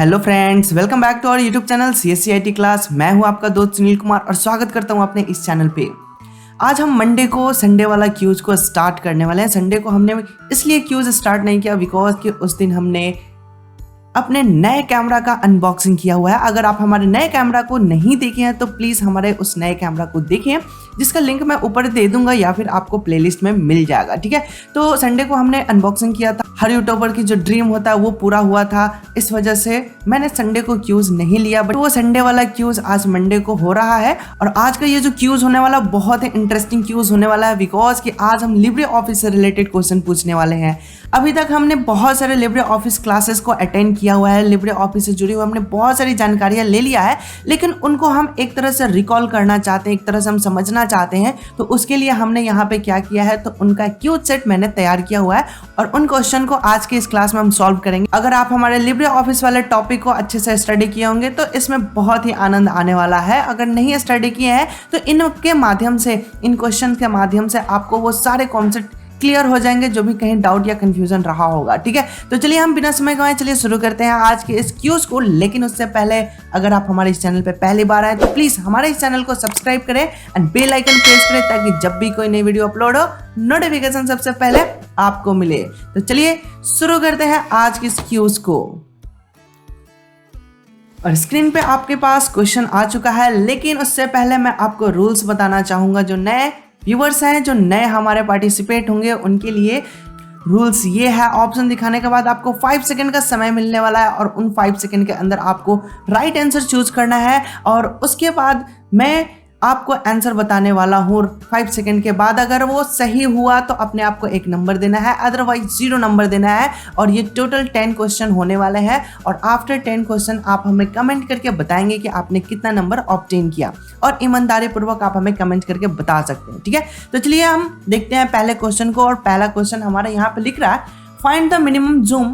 Hello friends, welcome back to our YouTube channel CSCIT class. मैं हूं आपका दोस्त सुनील कुमार और स्वागत करता हूं अपने इस चैनल पे। आज हम मंडे को संडे वाला क्यूज को स्टार्ट करने वाले हैं। संडे को हमने इसलिए क्यूज स्टार्ट नहीं किया बिकॉज कि उस दिन हमने अपने नए कैमरा का अनबॉक्सिंग किया हुआ है। अगर आप हमारे नए कैमरा को नहीं देखे हैं तो प्लीज़ हमारे उस नए कैमरा को देखें, जिसका लिंक मैं ऊपर दे दूंगा या फिर आपको प्लेलिस्ट में मिल जाएगा। ठीक है, तो संडे को हमने अनबॉक्सिंग किया था। हर यूट्यूबर की जो ड्रीम होता है वो पूरा हुआ था, इस वजह से मैंने संडे को क्यूज नहीं लिया, बट वो संडे वाला क्यूज आज मंडे को हो रहा है। और आज का ये जो क्यूज होने वाला बहुत ही इंटरेस्टिंग क्यूज होने वाला है बिकॉज कि आज हम लिब्रे ऑफिस से रिलेटेड क्वेश्चन पूछने वाले हैं। अभी तक हमने बहुत सारे लिब्रे ऑफिस क्लासेस को अटेंड किया हुआ है, लिब्रे ऑफिस से जुड़ी हुई हमने बहुत सारी जानकारियां ले लिया है, लेकिन उनको हम एक तरह से रिकॉल करना चाहते हैं, एक तरह से हम समझना चाहते हैं। तो उसके लिए हमने यहाँ पे क्या किया है, तो उनका क्यूज सेट मैंने तैयार किया हुआ है और उन क्वेश्चन को आज के इस क्लास में हम सॉल्व करेंगे। अगर आप हमारे लिब्रे ऑफिस वाले टॉपिक को अच्छे से स्टडी किए होंगे तो इसमें बहुत ही आनंद आने वाला है। अगर नहीं स्टडी किए हैं तो इनके माध्यम से, इन क्वेश्चन के माध्यम से आपको वो सारे कॉन्सेप्ट क्लियर हो जाएंगे जो भी कहीं डाउट या कंफ्यूजन रहा होगा। ठीक है, तो चलिए हम बिना समय गवाए चलिए शुरू करते हैं आज के इस क्यूज को। लेकिन उससे पहले अगर आप हमारे इस चैनल पे पहली बार आए तो प्लीज हमारे इस चैनल को सब्सक्राइब करें एंड बेल आइकन प्रेस करें ताकि जब भी कोई नई वीडियो अपलोड हो नोटिफिकेशन सबसे पहले आपको मिले। तो चलिए शुरू करते हैं आज के इस क्यूज को। और स्क्रीन पे आपके पास क्वेश्चन आ चुका है, लेकिन उससे पहले मैं आपको रूल्स बताना चाहूंगा। जो नए व्यूवर्स हैं, जो नए हमारे पार्टिसिपेट होंगे, उनके लिए रूल्स ये है। ऑप्शन दिखाने के बाद आपको 5 सेकंड का समय मिलने वाला है और उन 5 सेकंड के अंदर आपको राइट आंसर चूज करना है और उसके बाद मैं आपको आंसर बताने वाला हूँ। 5 सेकंड के बाद अगर वो सही हुआ तो अपने आप को 1 नंबर देना है, अदरवाइज 0 नंबर देना है। और ये टोटल 10 क्वेश्चन होने वाले हैं और आफ्टर 10 क्वेश्चन आप हमें कमेंट करके बताएंगे कि आपने कितना नंबर ऑब्टेन किया और ईमानदारी पूर्वक आप हमें कमेंट करके बता सकते हैं। ठीक है, तो चलिए हम देखते हैं पहले क्वेश्चन को। और पहला क्वेश्चन हमारा यहाँ पे लिख रहा है, find the minimum zoom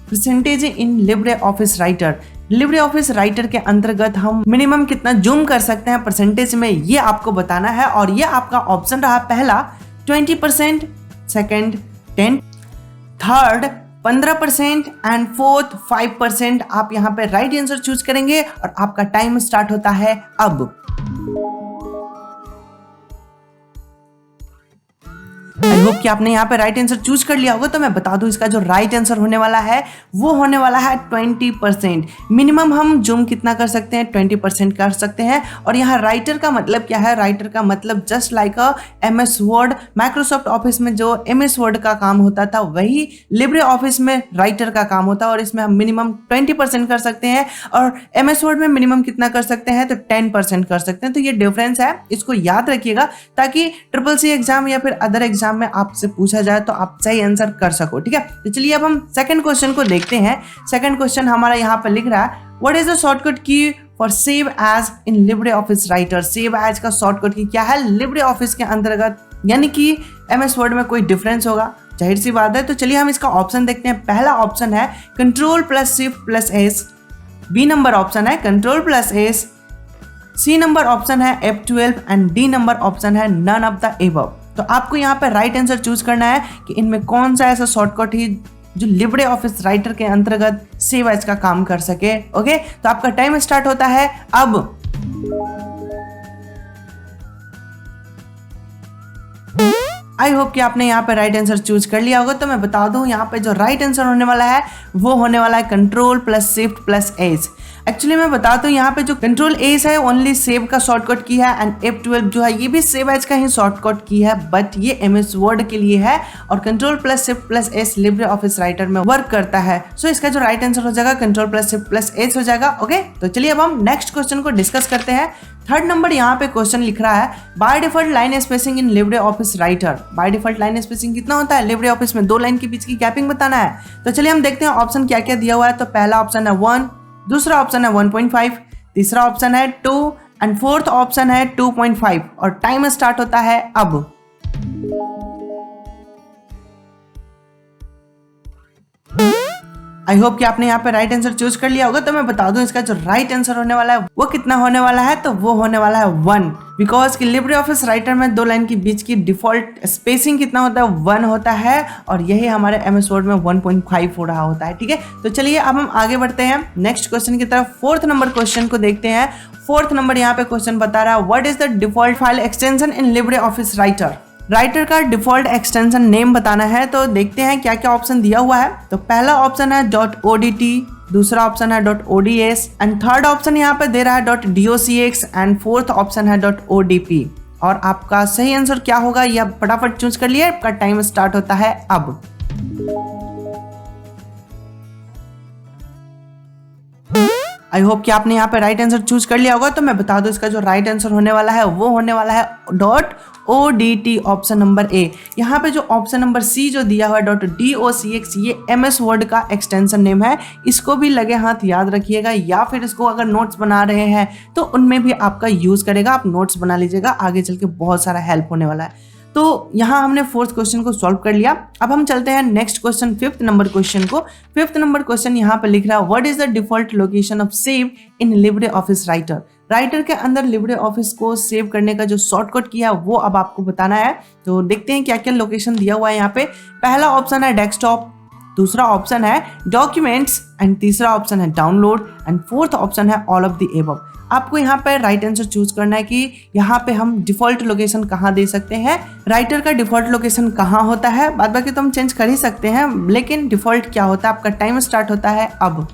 percentage in LibreOffice writer. Libre office writer के अंतर्गत हम मिनिमम कितना जूम कर सकते हैं परसेंटेज में, ये आपको बताना है। और ये आपका ऑप्शन रहा पहला 20%, सेकंड 10%, थर्ड 15% एंड फोर्थ 5%। आप यहाँ पे राइट आंसर चूज करेंगे और आपका टाइम स्टार्ट होता है अब। आई होप कि आपने यहाँ पे राइट आंसर चूज कर लिया होगा। तो मैं बता दूं, इसका जो राइट आंसर होने वाला है वो होने वाला है 20%। मिनिमम हम जूम कितना कर सकते हैं, 20% कर सकते हैं। और यहाँ राइटर का मतलब क्या है, राइटर का मतलब just like MS word, Microsoft office में जो MS वर्ड का काम होता था वही लिब्रे ऑफिस में राइटर का काम होता है। और इसमें हम मिनिमम 20% कर सकते हैं और MS वर्ड में मिनिमम कितना कर सकते हैं, तो 10% कर सकते हैं। तो ये डिफरेंस है, इसको याद रखिएगा ताकि CCC एग्जाम या फिर अदर एग्जाम में आपसे पूछा जाए तो आप सही आंसर कर सको। ठीक है, तो चलिए अब हम सेकंड क्वेश्चन को देखते हैं। सेकंड क्वेश्चन हमारा यहाँ पर लिख रहा है, what is the shortcut key for save as in LibreOffice Writer. Save as का शॉर्टकट की क्या है लिब्रे ऑफिस के अंतर्गत, यानी कि MS वर्ड में कोई डिफरेंस होगा, जाहिर सी बात है। तो चलिए हम इसका ऑप्शन देखते हैं। पहला ऑप्शन है Ctrl+Shift+S, बी नंबर ऑप्शन है Ctrl+S, सी नंबर ऑप्शन है F12 and D number option है नन ऑफ द एबव। तो आपको यहाँ पे राइट आंसर चूज करना है कि इनमें कौन सा ऐसा शॉर्टकट है जो लिब्रे ऑफिस राइटर के अंतर्गत सेव एज का काम कर सके। ओके, तो आपका टाइम स्टार्ट होता है अब। आई होप कि आपने यहाँ पे राइट आंसर चूज कर लिया होगा। तो मैं बता दूं, यहाँ पे जो राइट आंसर होने वाला है वो होने वाला है Ctrl+Shift+S। एक्चुअली मैं बताता हूँ, यहाँ पे जो Ctrl+S है ओनली सेव का शॉर्टकट की है एंड F12 जो है ये भी सेव एज का ही शॉर्टकट की है, बट ये MS वर्ड के लिए है और Ctrl+Shift+S लिब्रे ऑफिस राइटर में वर्क करता है। सो इसका जो राइट आंसर हो जाएगा Ctrl+Shift+S हो जाएगा। ओके, तो चलिए अब हम नेक्स्ट क्वेश्चन को डिस्कस करते हैं। थर्ड नंबर यहाँ पे क्वेश्चन लिख रहा है, by default line spacing in LibreOffice writer. By default line spacing कितना होता है लिब्रे ऑफिस में, 2 लाइन के बीच की गैपिंग बताना है। तो चलिए हम देखते हैं ऑप्शन क्या क्या दिया हुआ है। तो पहला ऑप्शन है 1, दूसरा ऑप्शन है 1.5, तीसरा ऑप्शन है 2 एंड फोर्थ ऑप्शन है 2.5 और टाइम स्टार्ट होता है अब। आई होप कि आपने यहाँ पे राइट आंसर चूज कर लिया होगा। तो मैं बता दूं, इसका जो राइट आंसर होने वाला है वो कितना होने वाला है, तो वो होने वाला है 1। बिकॉज कि लिब्रे ऑफिस राइटर में 2 लाइन के बीच की डिफॉल्ट स्पेसिंग कितना होता है, 1 होता है, और यही हमारे MS वर्ड में 1.5 हो रहा होता है। ठीक है, तो चलिए अब हम आगे बढ़ते हैं नेक्स्ट क्वेश्चन की तरफ। 4th नंबर क्वेश्चन को देखते हैं। 4th नंबर यहाँ पे क्वेश्चन बता रहा है what is the default file extension in LibreOffice writer. Writer का डिफॉल्ट एक्सटेंशन नेम बताना है, तो देखते हैं क्या क्या ऑप्शन दिया हुआ है। तो पहला ऑप्शन है .odt, दूसरा ऑप्शन है .ods एंड थर्ड ऑप्शन यहाँ पे दे रहा है .docx एंड फोर्थ ऑप्शन है .odp। और आपका सही आंसर क्या होगा यह फटाफट चूज कर लिए, आपका टाइम स्टार्ट होता है अब। आई होप कि आपने यहाँ पे राइट आंसर चूज कर लिया होगा। तो मैं बता दूं इसका जो राइट आंसर होने वाला है वो होने वाला है .odt ऑप्शन नंबर ए। यहाँ पे जो ऑप्शन नंबर सी जो दिया हुआ है .docx, ये MS वर्ड का एक्सटेंशन नेम है। इसको भी लगे हाथ याद रखिएगा, या फिर इसको अगर नोट्स बना रहे हैं तो उनमें भी आपका यूज करेगा। आप नोट्स बना लीजिएगा, आगे चल के बहुत सारा हेल्प होने वाला है। तो यहाँ हमने 4th क्वेश्चन को सॉल्व कर लिया। अब हम चलते हैं next question 5th number question को। 5th नंबर क्वेश्चन यहाँ पे लिख रहा है what is the default location of save in LibreOffice writer. Writer के अंदर लिब्रे ऑफिस को सेव करने का जो शॉर्टकट किया वो अब आपको बताना है। तो देखते हैं क्या क्या लोकेशन दिया हुआ है यहाँ पे। पहला ऑप्शन है डेस्कटॉप, दूसरा ऑप्शन है डॉक्यूमेंट्स एंड तीसरा ऑप्शन है डाउनलोड एंड फोर्थ ऑप्शन है ऑल ऑफ द एबव। आपको यहाँ पे राइट आंसर चूज करना है कि यहाँ पे हम डिफॉल्ट लोकेशन कहाँ दे सकते हैं। राइटर का डिफॉल्ट लोकेशन कहाँ होता है, बाद बाकी तो हम चेंज कर ही सकते हैं, लेकिन डिफॉल्ट क्या होता है। आपका टाइम स्टार्ट होता है अब।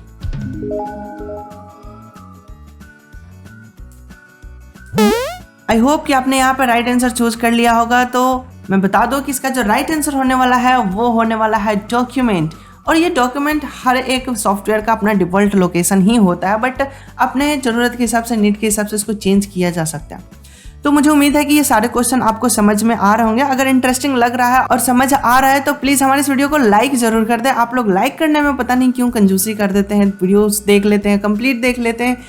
आई होप कि आपने यहाँ पे राइट आंसर चूज कर लिया होगा। तो मैं बता दूं कि इसका जो राइट आंसर होने वाला है वो होने वाला है डॉक्यूमेंट। और ये डॉक्यूमेंट हर एक सॉफ्टवेयर का अपना डिफॉल्ट लोकेशन ही होता है, बट अपने ज़रूरत के हिसाब से, नीड के हिसाब से इसको चेंज किया जा सकता है। तो मुझे उम्मीद है कि ये सारे क्वेश्चन आपको समझ में आ रहे होंगे। अगर इंटरेस्टिंग लग रहा है और समझ आ रहा है तो प्लीज़ हमारे इस वीडियो को लाइक ज़रूर कर दें। आप लोग लाइक करने में पता नहीं क्यों कंजूसी कर देते हैं, वीडियोस देख लेते हैं, कंप्लीट देख लेते हैं,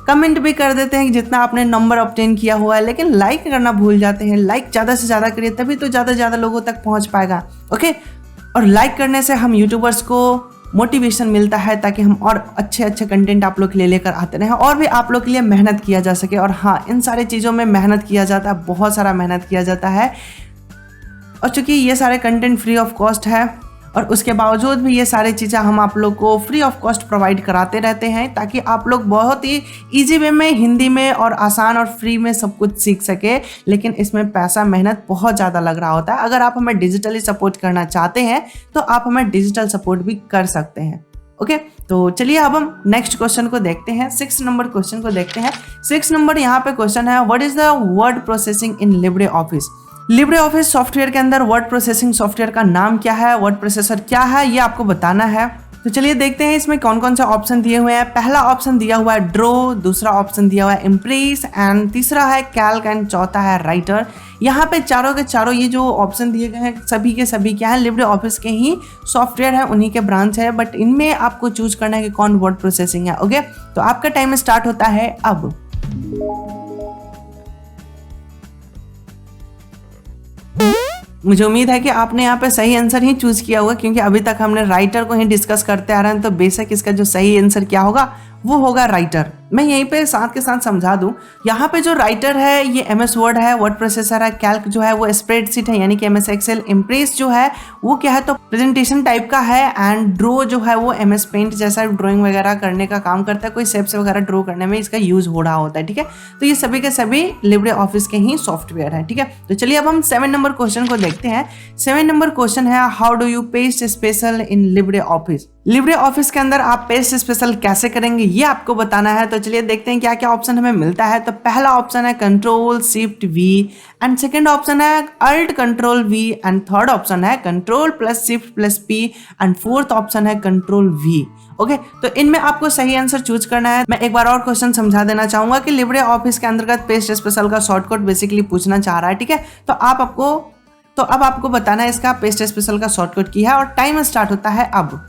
कमेंट भी कर देते हैं कि जितना आपने नंबर ऑब्टेन किया हुआ है, लेकिन लाइक करना भूल जाते हैं। लाइक ज़्यादा से ज़्यादा करिए, तभी तो ज़्यादा से ज़्यादा लोगों तक पहुँच पाएगा। ओके, और लाइक करने से हम यूट्यूबर्स को मोटिवेशन मिलता है ताकि हम और अच्छे अच्छे कंटेंट आप लोग के लिए लेकर आते रहें और भी आप लोग के लिए मेहनत किया जा सके। और हाँ, इन सारी चीज़ों में मेहनत किया जाता है, बहुत सारा मेहनत किया जाता है। और चूँकि ये सारे कंटेंट फ्री ऑफ कॉस्ट है और उसके बावजूद भी ये सारी चीज़ें हम आप लोग को फ्री ऑफ कॉस्ट प्रोवाइड कराते रहते हैं ताकि आप लोग बहुत ही ईजी वे में, हिंदी में और आसान और फ्री में सब कुछ सीख सके। लेकिन इसमें पैसा, मेहनत बहुत ज़्यादा लग रहा होता है। अगर आप हमें डिजिटली सपोर्ट करना चाहते हैं तो आप हमें डिजिटल सपोर्ट भी कर सकते हैं। ओके, तो चलिए अब हम नेक्स्ट क्वेश्चन को देखते हैं। 6 नंबर क्वेश्चन को देखते हैं। 6 नंबर यहाँ पे क्वेश्चन है what is the word processing in Libre office. Libre office software के अंदर वर्ड प्रोसेसिंग सॉफ्टवेयर का नाम क्या है, वर्ड प्रोसेसर क्या है, ये आपको बताना है। तो चलिए देखते हैं इसमें कौन कौन से ऑप्शन दिए हुए हैं। पहला ऑप्शन दिया हुआ है ड्रो, दूसरा ऑप्शन दिया हुआ है इम्प्रेस एंड तीसरा है कैल्क एंड चौथा है राइटर। यहाँ पे चारों के चारों ये जो ऑप्शन दिए गए हैं सभी के सभी क्या है, लिब्रे ऑफिस के ही सॉफ्टवेयर है, उन्हीं के ब्रांच है, बट इनमें आपको चूज करना है कि कौन वर्ड प्रोसेसिंग है। ओके, तो आपका टाइम स्टार्ट होता है अब। मुझे उम्मीद है कि आपने यहाँ पे सही आंसर ही चूज किया होगा, क्योंकि अभी तक हमने राइटर को ही डिस्कस करते आ रहे हैं। तो बेशक इसका जो सही आंसर क्या होगा वो होगा राइटर। मैं यहीं पे साथ के साथ समझा दूं, यहाँ पे जो राइटर है ये MS वर्ड है, वर्ड प्रोसेसर है, कैल्क जो है वो स्प्रेडशीट है यानी कि MS एक्सेल, इम्प्रेस जो है वो क्या है तो प्रेजेंटेशन टाइप का है, एंड ड्रो जो है वो MS पेंट जैसा ड्राइंग वगैरह करने का काम करता है, कोई शेप्स वगैरह ड्रॉ करने में इसका यूज हो रहा होता है। ठीक है, तो ये सभी के सभी लिब्रे ऑफिस के ही सॉफ्टवेयर है। ठीक है, तो चलिए अब हम 7 नंबर क्वेश्चन को देखते हैं। 7 नंबर क्वेश्चन है how do you paste special in Libre office. Libre office के अंदर आप पेस्ट स्पेशल कैसे करेंगे ये आपको बताना है। तो चलिए देखते हैं क्या क्या ऑप्शन हमें मिलता है। तो पहला ऑप्शन है control shift V and second option है alt control V and third option है control plus shift plus P and fourth option है कंट्रोल V। ओके, तो इनमें आपको सही आंसर चूज करना है। मैं एक बार और क्वेश्चन समझा देना चाहूंगा कि लिब्रे ऑफिस के अंतर्गत पेस्ट स्पेशल का शॉर्टकट बेसिकली पूछना चाह रहा है। ठीक है, तो अब आपको बताना है इसका पेस्ट स्पेशल का शॉर्टकट की है और टाइम स्टार्ट होता है अब।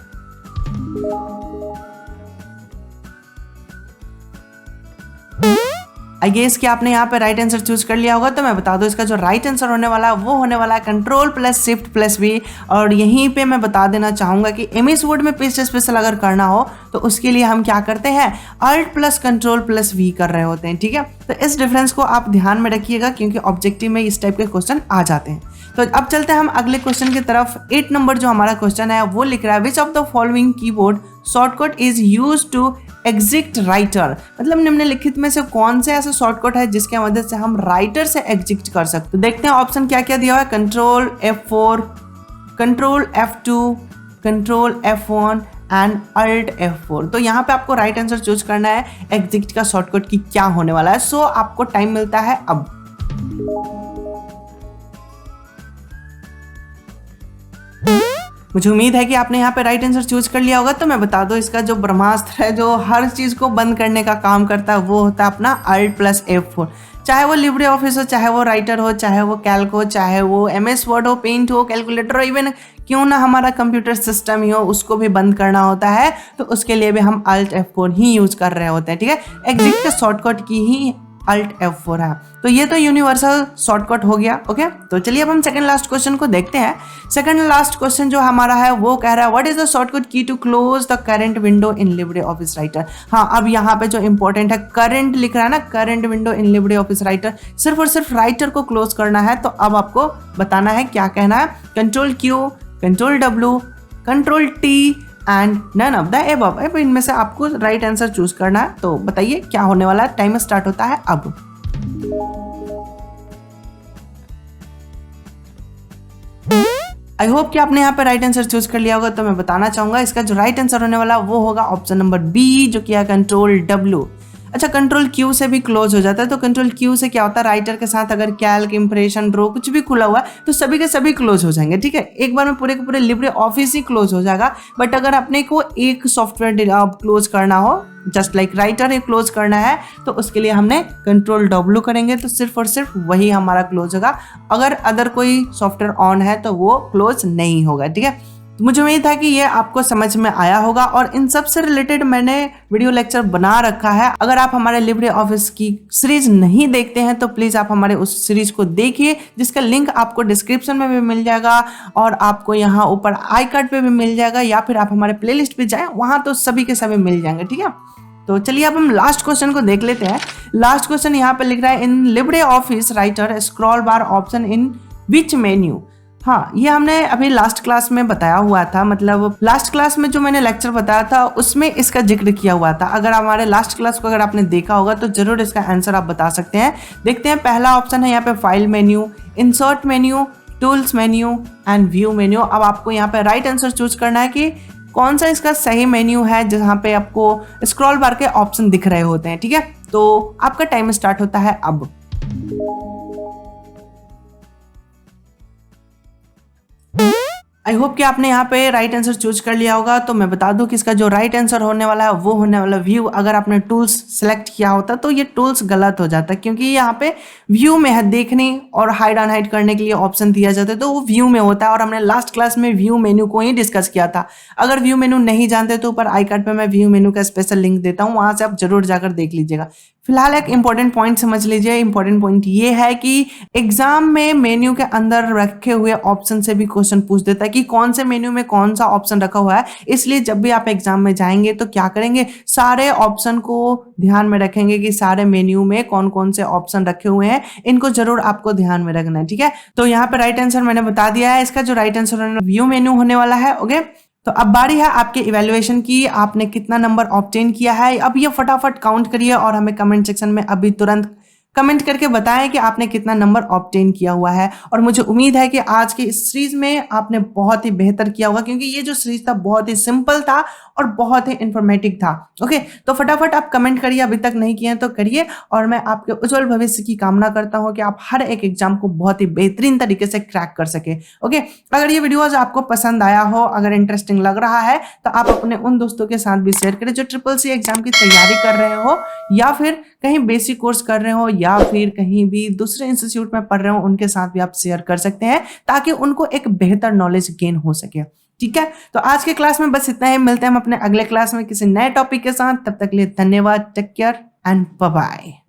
आई गेस कि आपने यहाँ पे राइट आंसर चूज कर लिया होगा। तो मैं बता दूं इसका जो राइट आंसर होने वाला है वो होने वाला है control plus shift plus V. और यहीं पे मैं बता देना चाहूंगा कि एमएस वर्ड में पेस्ट स्पेशल अगर करना हो तो उसके लिए हम क्या करते हैं, alt plus control plus V कर रहे होते हैं, ठीक है। तो इस डिफरेंस को आप ध्यान में रखिएगा क्योंकि ऑब्जेक्टिव में इस टाइप के क्वेश्चन आ जाते हैं। तो अब चलते हैं हम अगले क्वेश्चन की तरफ। 8 नंबर जो हमारा क्वेश्चन है वो लिख रहा है which of the following keyboard shortcut is used to exit Writer, मतलब निम्नलिखित में से कौन से ऐसा शॉर्टकट है जिसके मदद से हम राइटर से एग्जिट कर सकते हैं। देखते हैं ऑप्शन क्या क्या दिया हुआ है, control F4, control F2, control F1 and alt F4। तो यहाँ पे आपको राइट आंसर चूज करना है एग्जिट का शॉर्टकट की क्या होने वाला है। सो आपको टाइम मिलता है अब। मुझे उम्मीद है कि आपने यहाँ पे राइट आंसर चूज कर लिया होगा। तो मैं बता दूं इसका जो ब्रह्मास्त्र है जो हर चीज को बंद करने का काम करता है वो होता है अपना अल्ट प्लस F4। चाहे वो लिब्रे ऑफिस हो, चाहे वो राइटर हो, चाहे वो कैल्क हो, चाहे वो एमएस वर्ड हो, पेंट हो, कैलकुलेटर हो, इवन क्यों ना हमारा कंप्यूटर सिस्टम ही हो, उसको भी बंद करना होता है। तो उसके लिए भी हम अल्ट F4 ही यूज कर रहे होते हैं, ठीक है। एग्जिट के शॉर्टकट की ही अल्ट F4 है। तो ये तो यूनिवर्सल शॉर्टकट हो गया, ओके। तो चलिए अब हम सेकंड लास्ट क्वेश्चन को देखते हैं। सेकंड लास्ट क्वेश्चन जो हमारा है वो कह रहा है what is the shortcut key to close the current window in LibreOffice Writer. हाँ, अब यहाँ पे जो इंपॉर्टेंट है करंट लिख रहा है ना, current window in LibreOffice writer, सिर्फ और सिर्फ राइटर को क्लोज करना है। तो अब आपको बताना है क्या कहना है, control Q, control W, control T and none of the above. अब इनमें से आपको राइट आंसर चूज करना है। तो बताइए क्या होने वाला है, टाइम स्टार्ट होता है अब। आई होप कि आपने यहाँ पे राइट आंसर चूज कर लिया होगा। तो मैं बताना चाहूंगा इसका जो राइट आंसर होने वाला वो होगा ऑप्शन नंबर बी, जो किया कंट्रोल W। अच्छा, कंट्रोल Q से भी क्लोज हो जाता है। तो कंट्रोल Q से क्या होता है, राइटर के साथ अगर कैल्क, इंप्रेशन, ड्रो कुछ भी खुला हुआ है तो सभी के सभी क्लोज हो जाएंगे, ठीक है। एक बार में पूरे के पूरे लिब्रे ऑफिस ही क्लोज हो जाएगा। बट अगर अपने को एक सॉफ्टवेयर क्लोज करना हो, जस्ट लाइक राइटर ही क्लोज करना है, तो उसके लिए हमने कंट्रोल W करेंगे तो सिर्फ और सिर्फ वही हमारा क्लोज होगा। अगर अदर कोई सॉफ्टवेयर ऑन है तो वो क्लोज नहीं होगा, ठीक है। मुझे उम्मीद है कि ये आपको समझ में आया होगा और इन सब से रिलेटेड मैंने वीडियो लेक्चर बना रखा है। अगर आप हमारे लिब्रे ऑफिस की सीरीज नहीं देखते हैं तो प्लीज आप हमारे उस सीरीज को देखिए, जिसका लिंक आपको डिस्क्रिप्शन में भी मिल जाएगा और आपको यहाँ ऊपर आई कार्ड पे भी मिल जाएगा, या फिर आप हमारे प्लेलिस्ट पे जाएं, वहां तो सभी के सभी मिल जाएंगे, ठीक है। तो चलिए अब हम लास्ट क्वेश्चन को देख लेते हैं। लास्ट क्वेश्चन यहाँ पे लिख रहा है इन LibreOffice writer scroll bar option in which menu. हाँ, ये हमने अभी लास्ट क्लास में बताया हुआ था, मतलब लास्ट क्लास में जो मैंने लेक्चर बताया था उसमें इसका जिक्र किया हुआ था। अगर हमारे लास्ट क्लास को अगर आपने देखा होगा तो जरूर इसका आंसर आप बता सकते हैं। देखते हैं, पहला ऑप्शन है यहाँ पे file menu, insert menu, tools menu and view menu. अब आपको यहाँ पे राइट आंसर चूज करना है कि कौन सा इसका सही मेन्यू है जहाँ पे आपको स्क्रॉल बार के ऑप्शन दिख रहे होते हैं, ठीक है। तो आपका टाइम स्टार्ट होता है अब। आई होप कि आपने यहाँ पे राइट आंसर चूज कर लिया होगा। तो मैं बता दूं कि इसका जो राइट आंसर होने वाला है वो होने वाला व्यू। अगर आपने टूल्स सेलेक्ट किया होता तो ये टूल्स गलत हो जाता, क्योंकि यहाँ पे व्यू में है देखने और हाइड ऑन हाइड करने के लिए ऑप्शन दिया जाता है, तो वो व्यू में होता है। और हमने लास्ट क्लास में व्यू मेन्यू को ही डिस्कस किया था। अगर व्यू मेन्यू नहीं जानते तो ऊपर आई कार्ड पे मैं व्यू मेन्यू का स्पेशल लिंक देता हूँ, वहां से आप जरूर जाकर देख लीजिएगा। फिलहाल एक इंपॉर्टेंट पॉइंट समझ लीजिए। इंपॉर्टेंट पॉइंट ये है कि एग्जाम में मेन्यू के अंदर रखे हुए ऑप्शन से भी क्वेश्चन पूछ देता है कि कौन से मेन्यू में कौन सा ऑप्शन रखा हुआ है। इसलिए जब भी आप एग्जाम में जाएंगे तो क्या करेंगे, सारे ऑप्शन को ध्यान में रखेंगे कि सारे मेन्यू में कौन कौन से ऑप्शन रखे हुए हैं, इनको जरूर आपको ध्यान में रखना है, ठीक है। तो यहाँ पे राइट आंसर मैंने बता दिया है। इसका जो राइट आंसर व्यू मेन्यू होने वाला है, ओके। तो अब बारी है आपके इवैल्यूएशन की, आपने कितना नंबर ऑब्टेन किया है। अब ये फटाफट काउंट करिए और हमें कमेंट सेक्शन में अभी तुरंत कमेंट करके बताएं कि आपने कितना नंबर ऑब्टेन किया हुआ है। और मुझे उम्मीद है कि आज के इस सीरीज में आपने बहुत ही बेहतर किया होगा, क्योंकि ये जो सीरीज था बहुत ही सिंपल था और बहुत ही इंफॉर्मेटिव था, ओके। तो फटाफट आप कमेंट करिए, अभी तक नहीं किए हैं तो करिए। और मैं आपके उज्जवल भविष्य की कामना करता हूं कि आप हर एक एग्जाम को बहुत ही बेहतरीन तरीके से क्रैक कर सके, ओके। अगर ये वीडियोज आपको पसंद आया हो, अगर इंटरेस्टिंग लग रहा है, तो आप अपने उन दोस्तों के साथ भी शेयर करें जो CCC एग्जाम की तैयारी कर रहे हो, या फिर कहीं बेसिक कोर्स कर रहे हो, या फिर कहीं भी दूसरे इंस्टीट्यूट में पढ़ रहे हो, उनके साथ भी आप शेयर कर सकते हैं ताकि उनको एक बेहतर नॉलेज गेन हो सके, ठीक है। तो आज के क्लास में बस इतना ही। मिलते हैं हम अपने अगले क्लास में किसी नए टॉपिक के साथ। तब तक के लिए धन्यवाद, take care and bye bye.